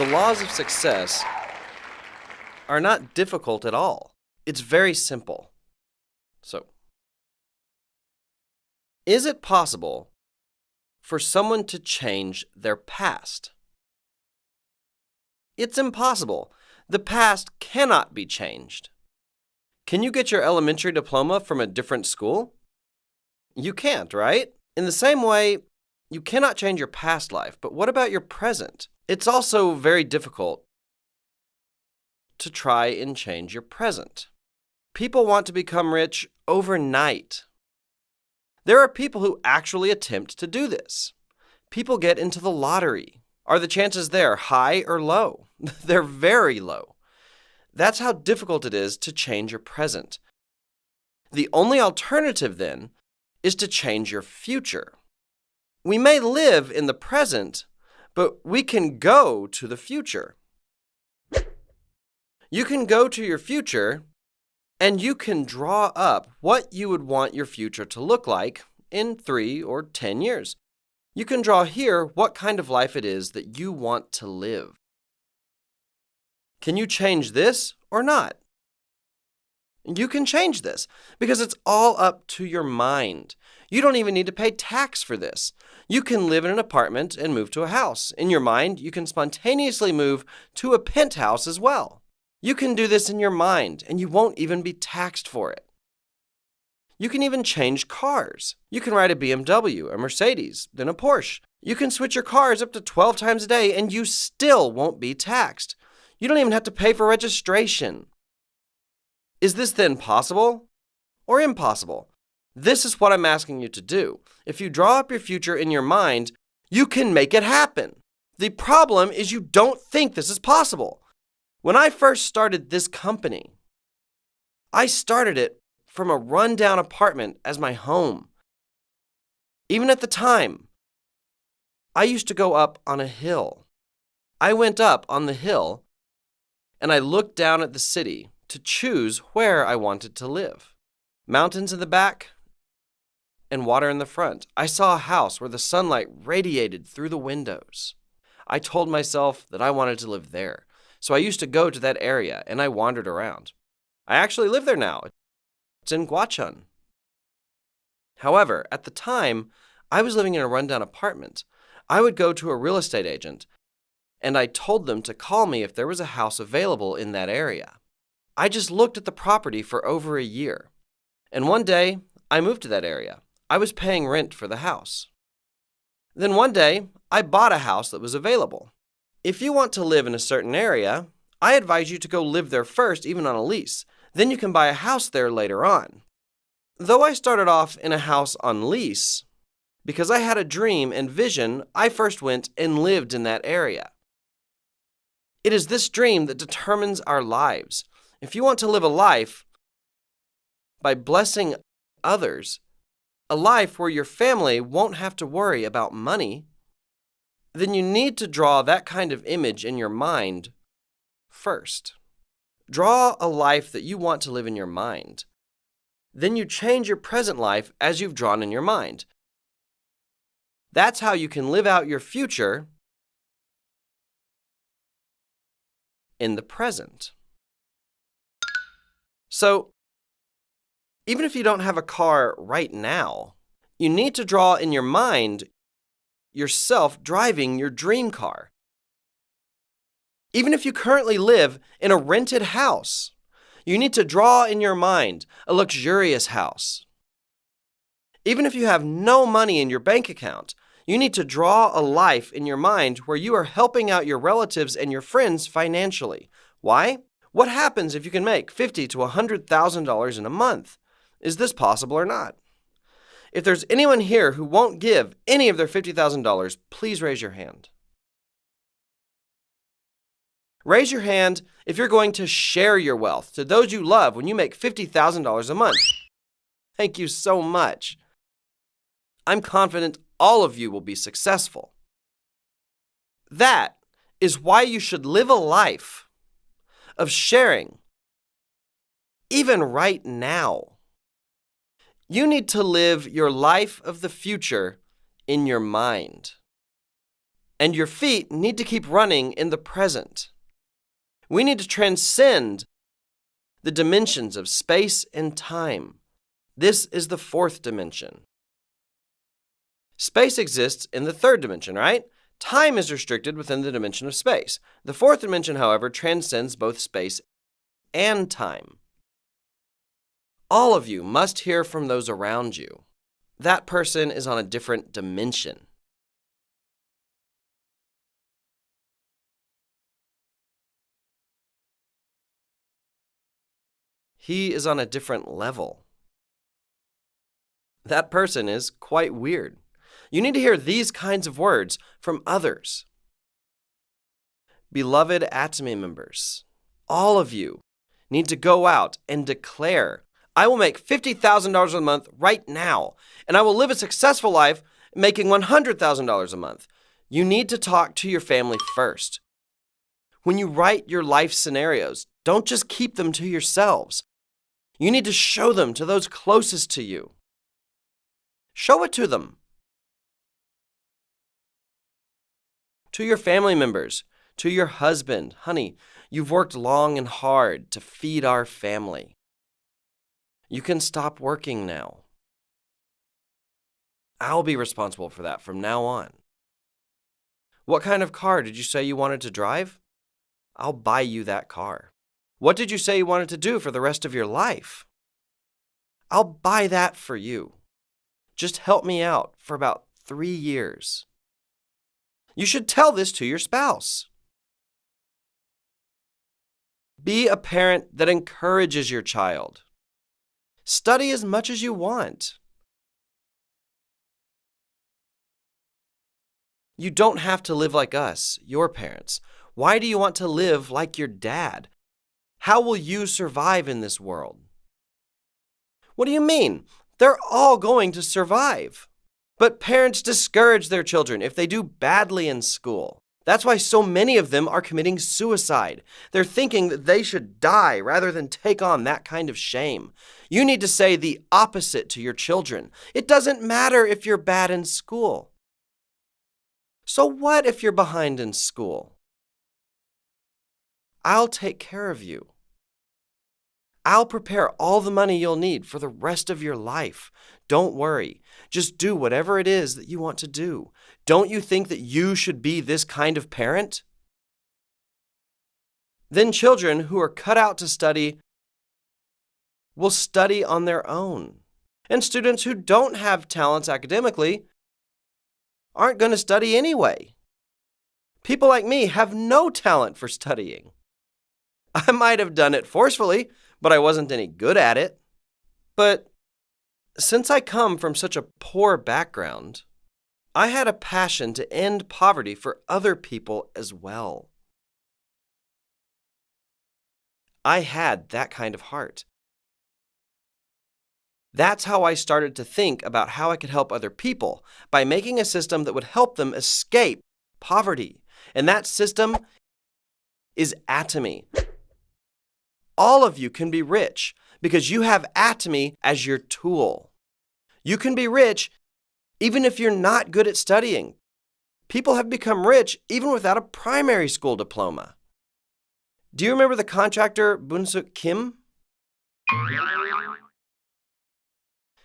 The laws of success are not difficult at all. It's very simple. So, is it possible for someone to change their past? It's impossible. The past cannot be changed. Can you get your elementary diploma from a different school? You can't, right? In the same way, you cannot change your past life, but what about your present? It's also very difficult to try and change your present. People want to become rich overnight. There are people who actually attempt to do this. People get into the lottery. Are the chances there high or low? They're very low. That's how difficult it is to change your present. The only alternative, then, is to change your future. We may live in the present, but we can go to the future. You can go to your future, and you can draw up what you would want your future to look like in 3 or 10 years. You can draw here what kind of life it is that you want to live. Can you change this or not? You can change this because it's all up to your mind. You don't even need to pay tax for this. You can live in an apartment and move to a house. In your mind, you can spontaneously move to a penthouse as well. You can do this in your mind, and you won't even be taxed for it. You can even change cars. You can ride a BMW, a Mercedes, then a Porsche. You can switch your cars up to 12 times a day, and you still won't be taxed. You don't even have to pay for registration. Is this then possible or impossible? This is what I'm asking you to do. If you draw up your future in your mind, you can make it happen. The problem is you don't think this is possible. When I first started this company, I started it from a rundown apartment as my home. Even at the time, I used to go up on a hill. I went up on the hill and I looked down at the city to choose where I wanted to live. Mountains in the back and water in the front. I saw a house where the sunlight radiated through the windows. I told myself that I wanted to live there. So I used to go to that area and I wandered around. I actually live there now. It's in Guachun. However, at the time, I was living in a rundown apartment. I would go to a real estate agent and I told them to call me if there was a house available in that area. I just looked at the property for over a year. And one day, I moved to that area. I was paying rent for the house. Then one day, I bought a house that was available. If you want to live in a certain area, I advise you to go live there first, even on a lease. Then you can buy a house there later on. Though I started off in a house on lease, because I had a dream and vision, I first went and lived in that area. It is this dream that determines our lives. If you want to live a life by blessing others, a life where your family won't have to worry about money, then you need to draw that kind of image in your mind first. Draw a life that you want to live in your mind. Then you change your present life as you've drawn in your mind. That's how you can live out your future in the present. So, even if you don't have a car right now, you need to draw in your mind yourself driving your dream car. Even if you currently live in a rented house, you need to draw in your mind a luxurious house. Even if you have no money in your bank account, you need to draw a life in your mind where you are helping out your relatives and your friends financially. Why? What happens if you can make $50,000 to $100,000 in a month? Is this possible or not? If there's anyone here who won't give any of their $50,000, please raise your hand. Raise your hand if you're going to share your wealth to those you love when you make $50,000 a month. Thank you so much. I'm confident all of you will be successful. That is why you should live a life of sharing, even right now. You need to live your life of the future in your mind. And your feet need to keep running in the present. We need to transcend the dimensions of space and time. This is the fourth dimension. Space exists in the third dimension, right? Time is restricted within the dimension of space. The fourth dimension, however, transcends both space and time. All of you must hear from those around you. That person is on a different dimension. He is on a different level. That person is quite weird. You need to hear these kinds of words from others. Beloved Atome members, all of you need to go out and declare, I will make $50,000 a month right now, and I will live a successful life making $100,000 a month. You need to talk to your family first. When you write your life scenarios, don't just keep them to yourselves. You need to show them to those closest to you. Show it to them. To your family members, to your husband, honey, you've worked long and hard to feed our family. You can stop working now. I'll be responsible for that from now on. What kind of car did you say you wanted to drive? I'll buy you that car. What did you say you wanted to do for the rest of your life? I'll buy that for you. Just help me out for about 3 years. You should tell this to your spouse. Be a parent that encourages your child. Study as much as you want. You don't have to live like us, your parents. Why do you want to live like your dad? How will you survive in this world? What do you mean? They're all going to survive. But parents discourage their children if they do badly in school. That's why so many of them are committing suicide. They're thinking that they should die rather than take on that kind of shame. You need to say the opposite to your children. It doesn't matter if you're bad in school. So what if you're behind in school? I'll take care of you. I'll prepare all the money you'll need for the rest of your life. Don't worry. Just do whatever it is that you want to do. Don't you think that you should be this kind of parent? Then children who are cut out to study will study on their own. And students who don't have talents academically aren't going to study anyway. People like me have no talent for studying. I might have done it forcefully, but I wasn't any good at it. But since I come from such a poor background, I had a passion to end poverty for other people as well. I had that kind of heart. That's how I started to think about how I could help other people by making a system that would help them escape poverty. And that system is Atome. All of you can be rich because you have Atome as your tool. You can be rich even if you're not good at studying. People have become rich even without a primary school diploma. Do you remember the contractor Bunsuk Kim?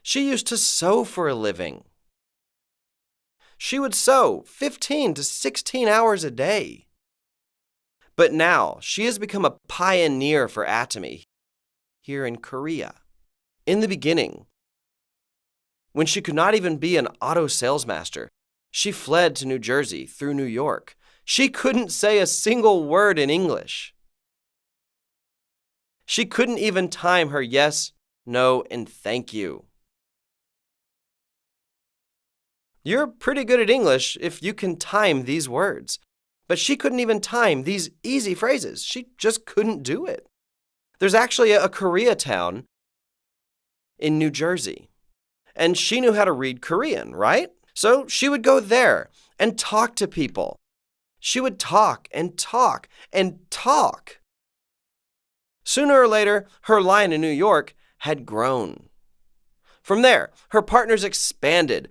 She used to sew for a living. She would sew 15 to 16 hours a day. But now she has become a pioneer for Atome here in Korea. In the beginning, when she could not even be an auto salesmaster, she fled to New Jersey through New York. She couldn't say a single word in English. She couldn't even time her yes, no, and thank you. You're pretty good at English if you can time these words. But she couldn't even time these easy phrases. She just couldn't do it. There's actually a Koreatown in New Jersey. And she knew how to read Korean, right? So she would go there and talk to people. She would talk and talk and talk. Sooner or later, her line in New York had grown. From there, her partners expanded.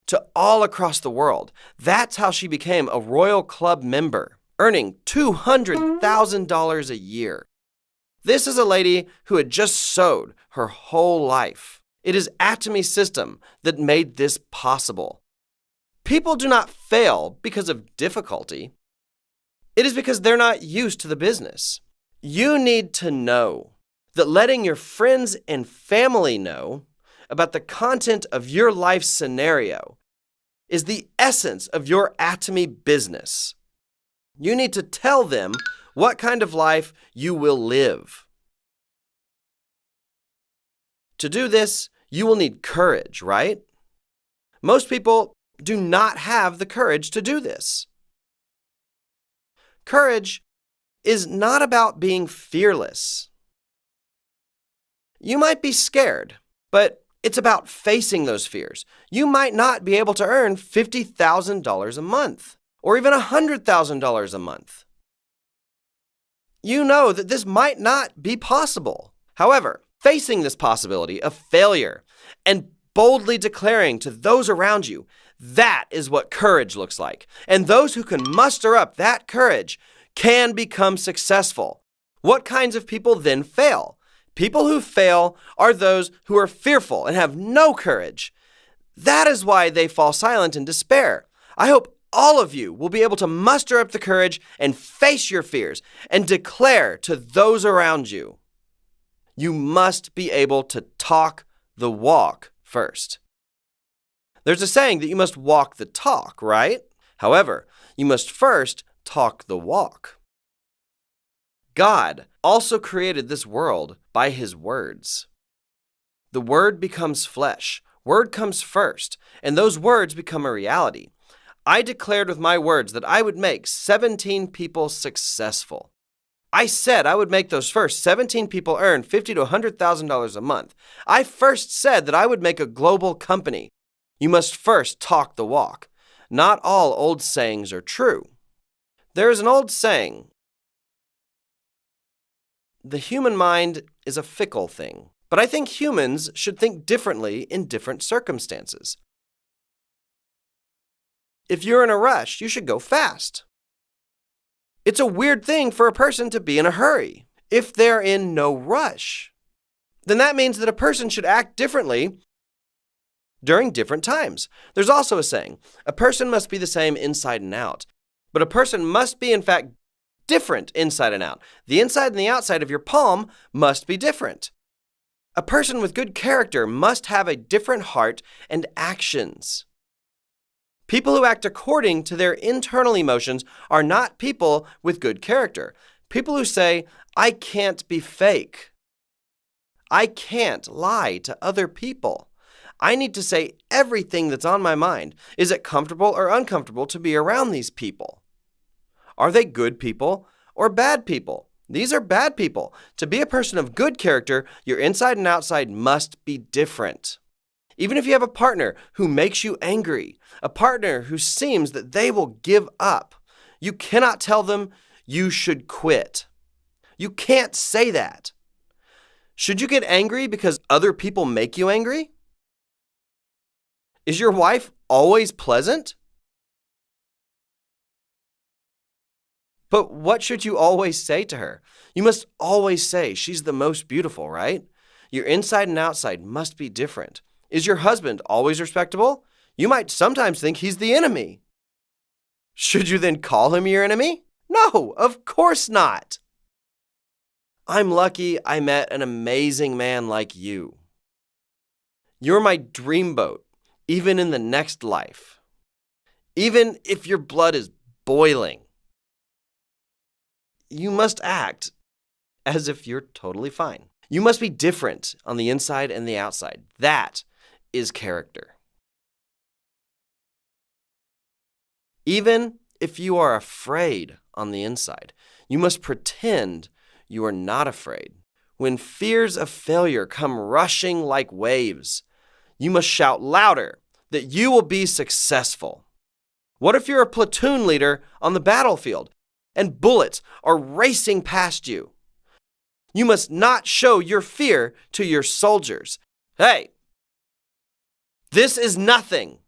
to all across the world. That's how she became a Royal Club member, earning $200,000 a year. This is a lady who had just sewed her whole life. It is Atomi's system that made this possible. People do not fail because of difficulty. It is because they're not used to the business. You need to know that letting your friends and family know about the content of your life scenario is the essence of your Atomi business. You need to tell them what kind of life you will live. To do this, you will need courage, right? Most people do not have the courage to do this. Courage is not about being fearless. You might be scared, but it's about facing those fears. You might not be able to earn $50,000 a month or even $100,000 a month. You know that this might not be possible. However, facing this possibility of failure and boldly declaring to those around you, that is what courage looks like. And those who can muster up that courage can become successful. What kinds of people then fail? People who fail are those who are fearful and have no courage. That is why they fall silent in despair. I hope all of you will be able to muster up the courage and face your fears and declare to those around you. You must be able to talk the walk first. There's a saying that you must walk the talk, right? However, you must first talk the walk. God also created this world by His words. The Word becomes flesh. Word comes first, and those words become a reality. I declared with my words that I would make 17 people successful. I said I would make those first 17 people earn $50,000 to $100,000 a month. I first said that I would make a global company. You must first talk the walk. Not all old sayings are true. There is an old saying, the human mind is a fickle thing, but I think humans should think differently in different circumstances. If you're in a rush, you should go fast. It's a weird thing for a person to be in a hurry if they're in no rush. Then that means that a person should act differently during different times. There's also a saying, a person must be the same inside and out, but a person must be, in fact, different inside and out. The inside and the outside of your palm must be different. A person with good character must have a different heart and actions. People who act according to their internal emotions are not people with good character. People who say, I can't be fake. I can't lie to other people. I need to say everything that's on my mind. Is it comfortable or uncomfortable to be around these people? Are they good people or bad people? These are bad people. To be a person of good character, your inside and outside must be different. Even if you have a partner who makes you angry, a partner who seems that they will give up, you cannot tell them you should quit. You can't say that. Should you get angry because other people make you angry? Is your wife always pleasant? But what should you always say to her? You must always say she's the most beautiful, right? Your inside and outside must be different. Is your husband always respectable? You might sometimes think he's the enemy. Should you then call him your enemy? No, of course not. I'm lucky I met an amazing man like you. You're my dreamboat, even in the next life. Even if your blood is boiling. You must act as if you're totally fine. You must be different on the inside and the outside. That is character. Even if you are afraid on the inside, you must pretend you are not afraid. When fears of failure come rushing like waves, you must shout louder that you will be successful. What if you're a platoon leader on the battlefield and bullets are racing past you? You must not show your fear to your soldiers. Hey, this is nothing.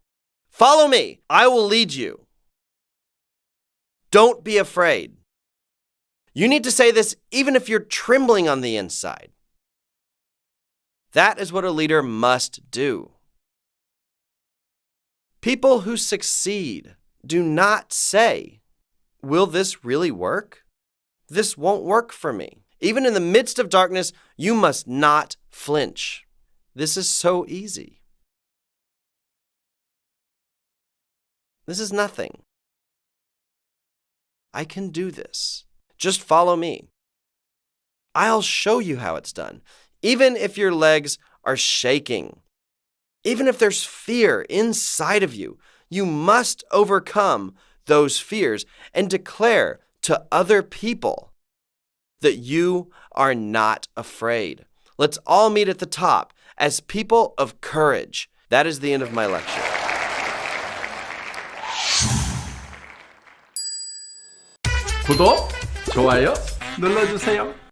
Follow me. I will lead you. Don't be afraid. You need to say this even if you're trembling on the inside. That is what a leader must do. People who succeed do not say, "Will this really work? This won't work for me." Even in the midst of darkness, you must not flinch. This is so easy. This is nothing. I can do this. Just follow me. I'll show you how it's done. Even if your legs are shaking, even if there's fear inside of you, you must overcome those fears and declare to other people that you are not afraid. Let's all meet at the top as people of courage. That is the end of my lecture. 구독, 좋아요 눌러주세요.